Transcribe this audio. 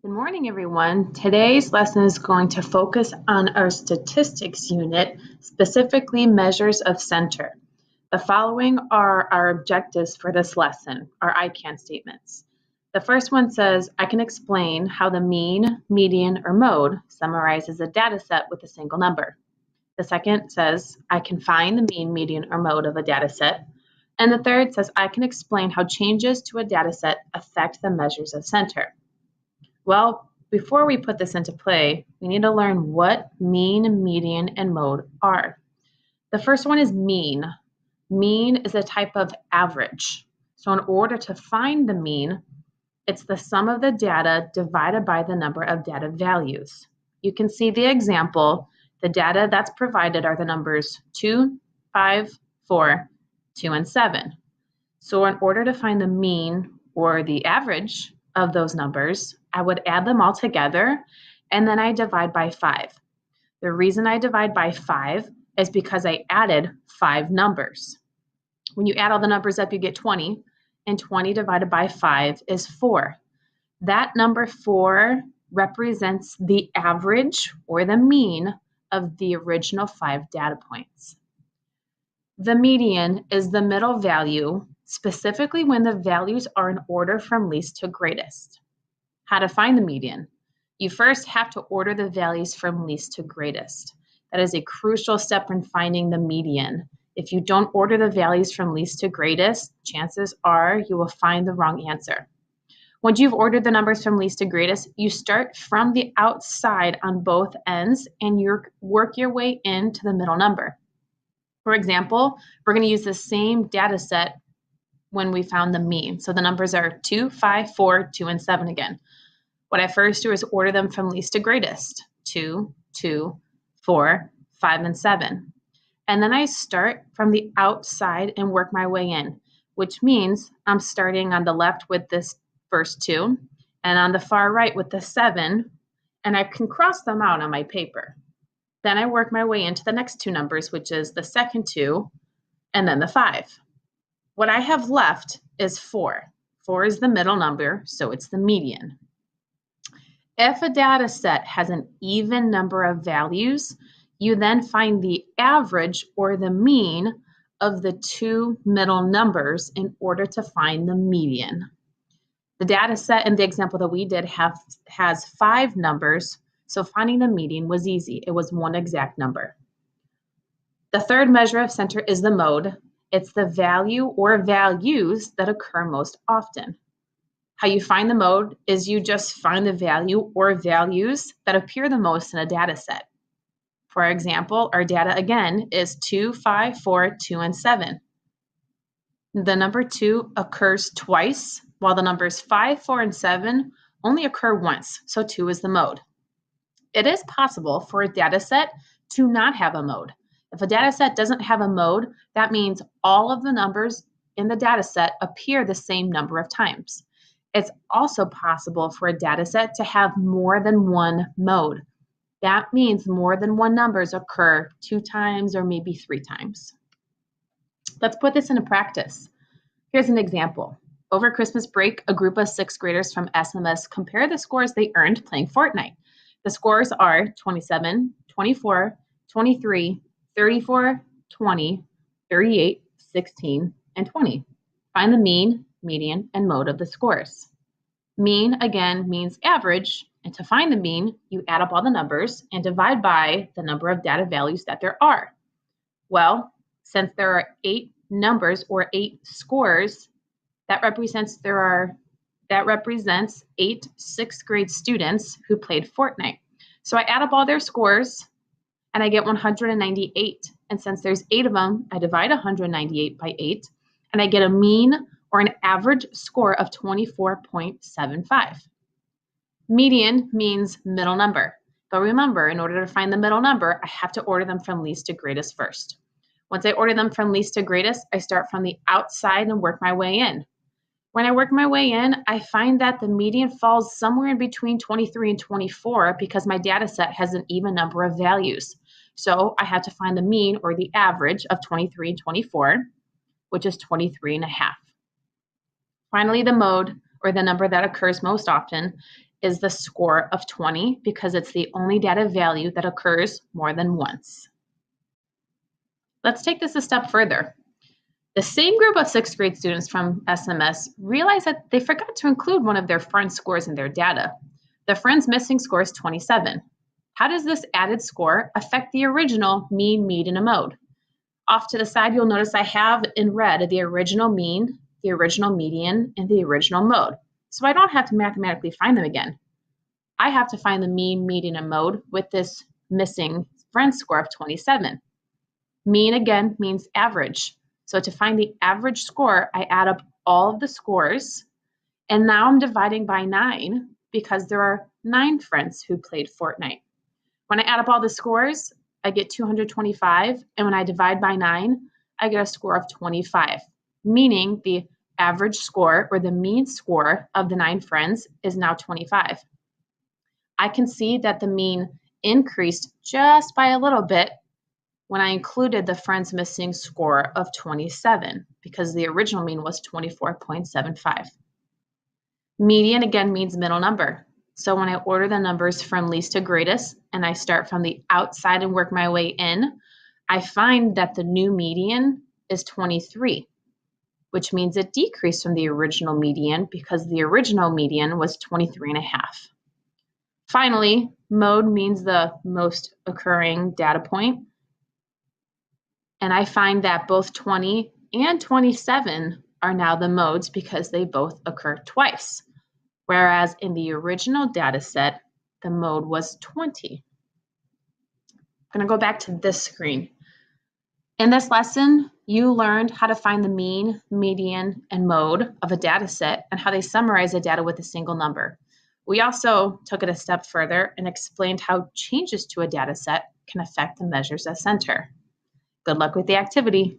Good morning, everyone. Today's lesson is going to focus on our statistics unit, specifically measures of center. The following are our objectives for this lesson, our I can statements. The first one says, I can explain how the mean, median, or mode summarizes a data set with a single number. The second says, I can find the mean, median, or mode of a data set. And the third says, I can explain how changes to a data set affect the measures of center. Well, before we put this into play, we need to learn what mean, median, and mode are. The first one is mean. Mean is a type of average. So in order to find the mean, it's the sum of the data divided by the number of data values. You can see the example. The data that's provided are the numbers 2, 5, 4, 2, and 7. So in order to find the mean or the average of those numbers, I would add them all together and then I divide by 5. The reason I divide by 5 is because I added 5 numbers. When you add all the numbers up, you get 20, and 20 divided by 5 is 4. That number 4 represents the average or the mean of the original 5 data points. The median is the middle value, specifically when the values are in order from least to greatest. How to find the median? You first have to order the values from least to greatest. That is a crucial step in finding the median. If you don't order the values from least to greatest, chances are you will find the wrong answer. Once you've ordered the numbers from least to greatest, you start from the outside on both ends and you work your way into the middle number. For example, we're going to use the same data set when we found the mean. So the numbers are 2, 5, 4, 2, and 7 again. What I first do is order them from least to greatest. 2, 2, 4, 5, and 7. And then I start from the outside and work my way in, which means I'm starting on the left with this first 2 and on the far right with the 7, and I can cross them out on my paper. Then I work my way into the next 2 numbers, which is the second 2 and then the 5. What I have left is 4. 4 is the middle number, so it's the median. If a data set has an even number of values, you then find the average or the mean of the 2 middle numbers in order to find the median. The data set in the example that we did has 5 numbers, so finding the median was easy. It was one exact number. The third measure of center is the mode. It's the value or values that occur most often. How you find the mode is you just find the value or values that appear the most in a data set. For example, our data again is 2, 5, 4, 2, and 7. The number 2 occurs twice, while the numbers 5, 4, and 7 only occur once, so 2 is the mode. It is possible for a data set to not have a mode. If a data set doesn't have a mode, that means all of the numbers in the data set appear the same number of times. It's also possible for a data set to have more than one mode. That means more than one numbers occur 2 times or maybe 3 times. Let's put this into practice. Here's an example. Over Christmas break, a group of 6th graders from SMS compared the scores they earned playing Fortnite. The scores are 27, 24, 23, 34, 20, 38, 16, and 20. Find the mean, median, and mode of the scores. Mean, again, means average, and to find the mean, you add up all the numbers and divide by the number of data values that there are. Well, since there are 8 numbers or 8 scores, that represents 8 6th grade students who played Fortnite. So I add up all their scores and I get 198. And since there's 8 of them, I divide 198 by 8 and I get a mean or an average score of 24.75. Median means middle number. But remember, in order to find the middle number, I have to order them from least to greatest first. Once I order them from least to greatest, I start from the outside and work my way in. When I work my way in, I find that the median falls somewhere in between 23 and 24 because my data set has an even number of values. So I have to find the mean or the average of 23 and 24, which is 23 and a half. Finally, the mode, or the number that occurs most often, is the score of 20 because it's the only data value that occurs more than once. Let's take this a step further. The same group of 6th grade students from SMS realized that they forgot to include one of their friends' scores in their data. The friend's missing score is 27. How does this added score affect the original mean, median, and mode? Off to the side, you'll notice I have in red the original mean, the original median, and the original mode. So I don't have to mathematically find them again. I have to find the mean, median, and mode with this missing friend score of 27. Mean, again, means average. So to find the average score, I add up all of the scores, and now I'm dividing by 9 because there are 9 friends who played Fortnite. When I add up all the scores, I get 225, and when I divide by 9, I get a score of 25, meaning the average score, or the mean score, of the 9 friends is now 25. I can see that the mean increased just by a little bit when I included the friend's missing score of 27, because the original mean was 24.75. Median, again, means middle number. So when I order the numbers from least to greatest, and I start from the outside and work my way in, I find that the new median is 23, which means it decreased from the original median because the original median was 23.5. Finally, mode means the most occurring data point. And I find that both 20 and 27 are now the modes because they both occur twice. Whereas in the original data set, the mode was 20. I'm going to go back to this screen. In this lesson, you learned how to find the mean, median, and mode of a data set and how they summarize the data with a single number. We also took it a step further and explained how changes to a data set can affect the measures at center. Good luck with the activity.